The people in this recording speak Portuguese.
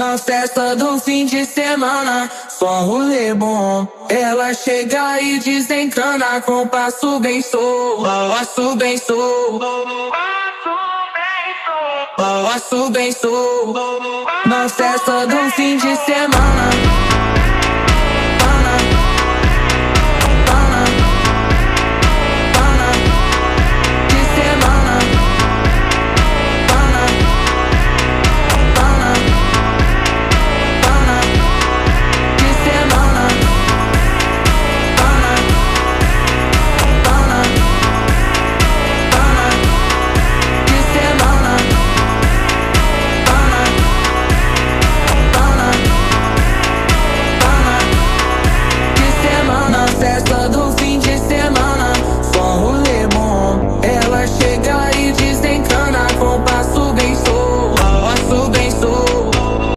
Na festa do fim de semana, só rolê bom. Ela chega e desencana com passo bem sou, passo bem sou, passo bem sou. Na festa do fim de semana.